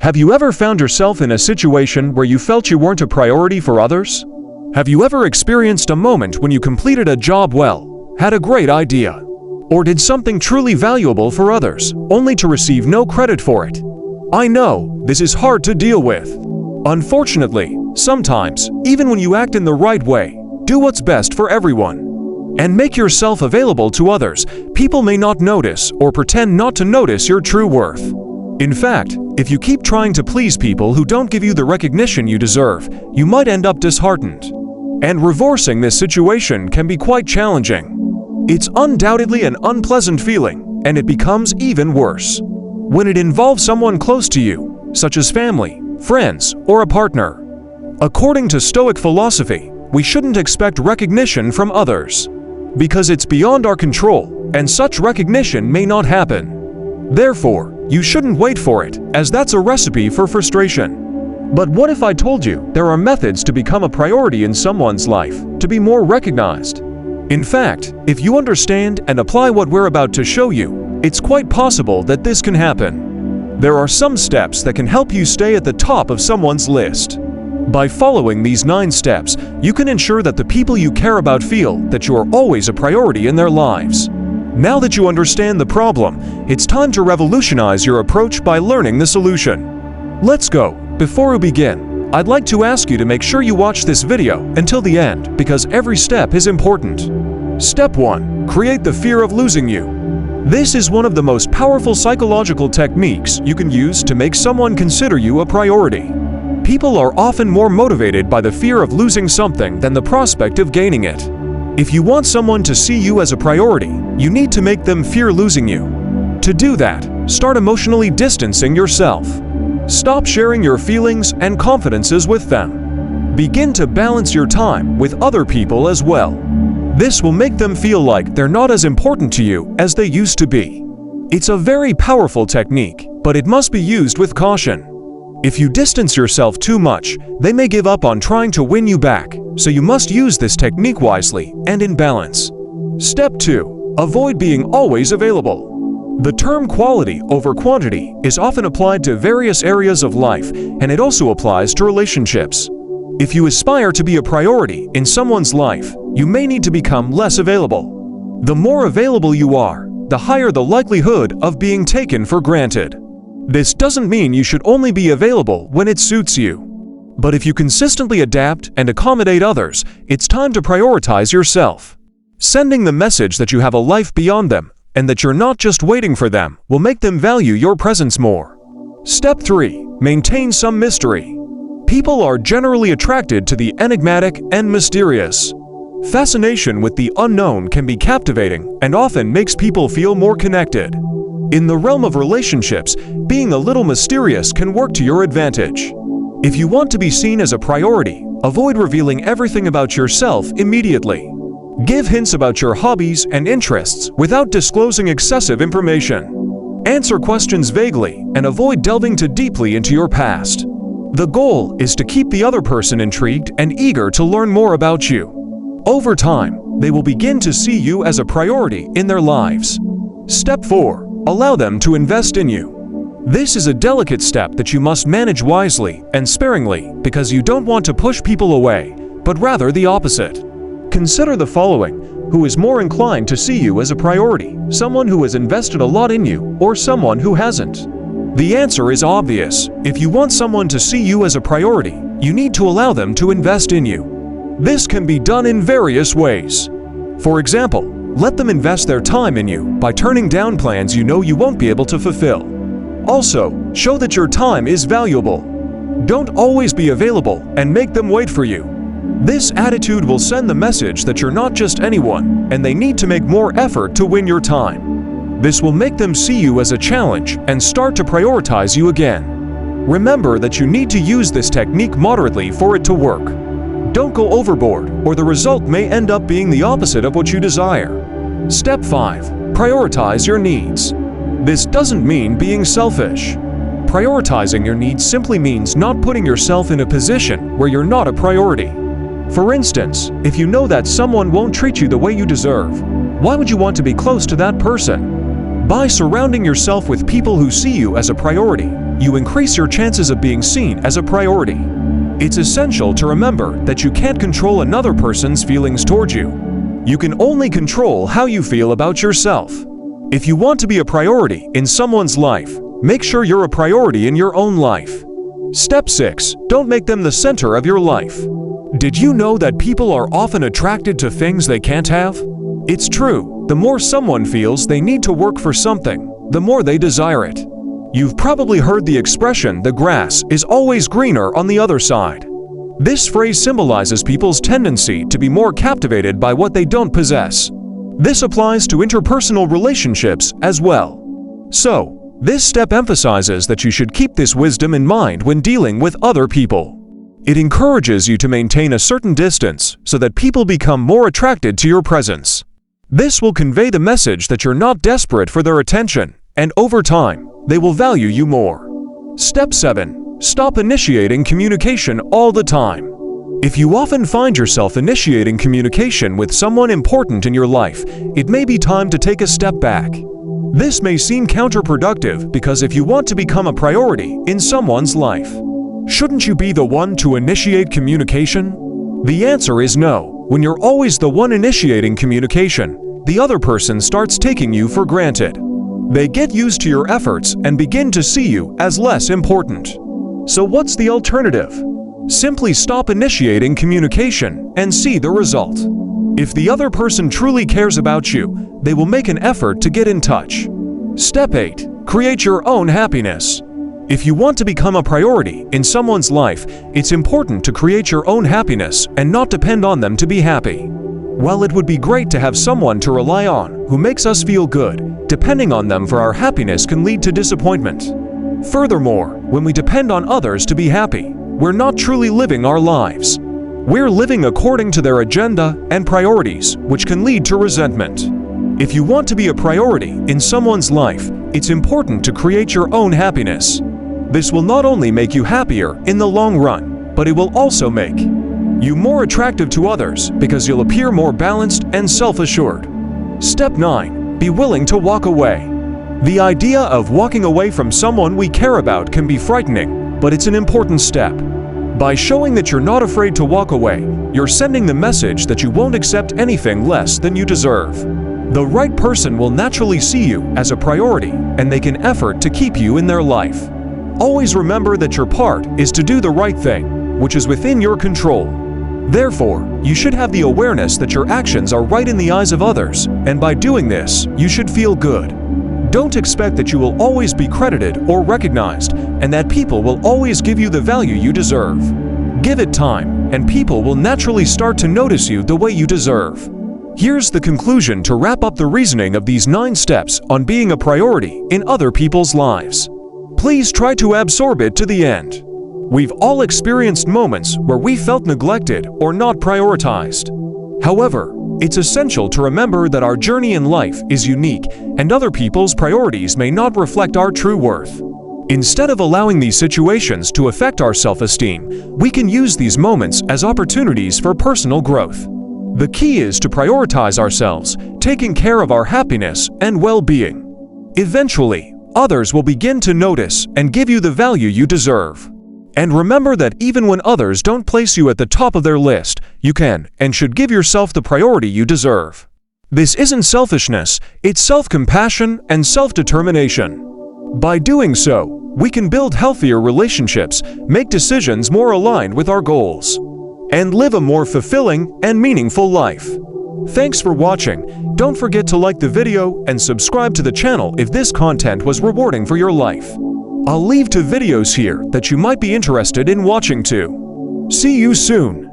Have you ever found yourself in a situation where you felt you weren't a priority for others? Have you ever experienced a moment when you completed a job well, had a great idea, or did something truly valuable for others, only to receive no credit for it? I know, this is hard to deal with. Unfortunately, sometimes, even when you act in the right way, do what's best for everyone, and make yourself available to others, people may not notice or pretend not to notice your true worth. In fact, if you keep trying to please people who don't give you the recognition you deserve, you might end up disheartened. And reversing this situation can be quite challenging. It's undoubtedly an unpleasant feeling, and it becomes even worse when it involves someone close to you, such as family, friends, or a partner. According to Stoic philosophy, we shouldn't expect recognition from others, because it's beyond our control, and such recognition may not happen. Therefore, you shouldn't wait for it, as that's a recipe for frustration. But what if I told you there are methods to become a priority in someone's life, to be more recognized? In fact, if you understand and apply what we're about to show you, it's quite possible that this can happen. There are some steps that can help you stay at the top of someone's list. By following these 9 steps, you can ensure that the people you care about feel that you are always a priority in their lives. Now that you understand the problem, it's time to revolutionize your approach by learning the solution. Let's go. Before we begin, I'd like to ask you to make sure you watch this video until the end, because every step is important. Step 1. Create the fear of losing you. This is one of the most powerful psychological techniques you can use to make someone consider you a priority. People are often more motivated by the fear of losing something than the prospect of gaining it. If you want someone to see you as a priority, you need to make them fear losing you. To do that, start emotionally distancing yourself. Stop sharing your feelings and confidences with them. Begin to balance your time with other people as well. This will make them feel like they're not as important to you as they used to be. It's a very powerful technique, but it must be used with caution. If you distance yourself too much, they may give up on trying to win you back, so you must use this technique wisely and in balance. Step 2. Avoid being always available. The term quality over quantity is often applied to various areas of life, and it also applies to relationships. If you aspire to be a priority in someone's life, you may need to become less available. The more available you are, the higher the likelihood of being taken for granted. This doesn't mean you should only be available when it suits you. But if you consistently adapt and accommodate others, it's time to prioritize yourself. Sending the message that you have a life beyond them and that you're not just waiting for them will make them value your presence more. Step 3. Maintain some mystery. People are generally attracted to the enigmatic and mysterious. Fascination with the unknown can be captivating and often makes people feel more connected. In the realm of relationships, being a little mysterious can work to your advantage. If you want to be seen as a priority, avoid revealing everything about yourself immediately. Give hints about your hobbies and interests without disclosing excessive information. Answer questions vaguely and avoid delving too deeply into your past. The goal is to keep the other person intrigued and eager to learn more about you. Over time, they will begin to see you as a priority in their lives. Step 4. Allow them to invest in you. This is a delicate step that you must manage wisely and sparingly because you don't want to push people away, but rather the opposite. Consider the following: who is more inclined to see you as a priority, someone who has invested a lot in you or someone who hasn't? The answer is obvious. If you want someone to see you as a priority, you need to allow them to invest in you. This can be done in various ways. For example, let them invest their time in you by turning down plans you know you won't be able to fulfill. Also, show that your time is valuable. Don't always be available and make them wait for you. This attitude will send the message that you're not just anyone, and they need to make more effort to win your time. This will make them see you as a challenge and start to prioritize you again. Remember that you need to use this technique moderately for it to work. Don't go overboard, or the result may end up being the opposite of what you desire. Step 5. Prioritize your needs. This doesn't mean being selfish. Prioritizing your needs simply means not putting yourself in a position where you're not a priority. For instance, if you know that someone won't treat you the way you deserve, why would you want to be close to that person? By surrounding yourself with people who see you as a priority, you increase your chances of being seen as a priority. It's essential to remember that you can't control another person's feelings toward you. You can only control how you feel about yourself. If you want to be a priority in someone's life, make sure you're a priority in your own life. Step 6. Don't make them the center of your life. Did you know that people are often attracted to things they can't have? It's true. The more someone feels they need to work for something, the more they desire it. You've probably heard the expression, "the grass is always greener on the other side." This phrase symbolizes people's tendency to be more captivated by what they don't possess. This applies to interpersonal relationships as well. So, this step emphasizes that you should keep this wisdom in mind when dealing with other people. It encourages you to maintain a certain distance so that people become more attracted to your presence. This will convey the message that you're not desperate for their attention, and over time, they will value you more. Step 7. Stop initiating communication all the time. If you often find yourself initiating communication with someone important in your life, it may be time to take a step back. This may seem counterproductive because if you want to become a priority in someone's life, shouldn't you be the one to initiate communication? The answer is no. When you're always the one initiating communication, the other person starts taking you for granted. They get used to your efforts and begin to see you as less important. So what's the alternative? Simply stop initiating communication and see the result. If the other person truly cares about you, they will make an effort to get in touch. Step 8. Create your own happiness. If you want to become a priority in someone's life, it's important to create your own happiness and not depend on them to be happy. While it would be great to have someone to rely on who makes us feel good, depending on them for our happiness can lead to disappointment. Furthermore, when we depend on others to be happy, we're not truly living our lives. We're living according to their agenda and priorities, which can lead to resentment. If you want to be a priority in someone's life, it's important to create your own happiness. This will not only make you happier in the long run, but it will also make you more attractive to others because you'll appear more balanced and self-assured. Step 9. Be willing to walk away. The idea of walking away from someone we care about can be frightening, but it's an important step. By showing that you're not afraid to walk away, you're sending the message that you won't accept anything less than you deserve. The right person will naturally see you as a priority and make an effort to keep you in their life. Always remember that your part is to do the right thing, which is within your control. Therefore, you should have the awareness that your actions are right in the eyes of others, and by doing this, you should feel good. Don't expect that you will always be credited or recognized, and that people will always give you the value you deserve. Give it time, and people will naturally start to notice you the way you deserve. Here's the conclusion to wrap up the reasoning of these 9 steps on being a priority in other people's lives. Please try to absorb it to the end. We've all experienced moments where we felt neglected or not prioritized. However, it's essential to remember that our journey in life is unique and other people's priorities may not reflect our true worth. Instead of allowing these situations to affect our self-esteem, we can use these moments as opportunities for personal growth. The key is to prioritize ourselves, taking care of our happiness and well-being. Eventually, others will begin to notice and give you the value you deserve. And remember that even when others don't place you at the top of their list, you can and should give yourself the priority you deserve. This isn't selfishness, it's self-compassion and self-determination. By doing so, we can build healthier relationships, make decisions more aligned with our goals, and live a more fulfilling and meaningful life. Thanks for watching. Don't forget to like the video and subscribe to the channel if this content was rewarding for your life. I'll leave 2 videos here that you might be interested in watching too. See you soon!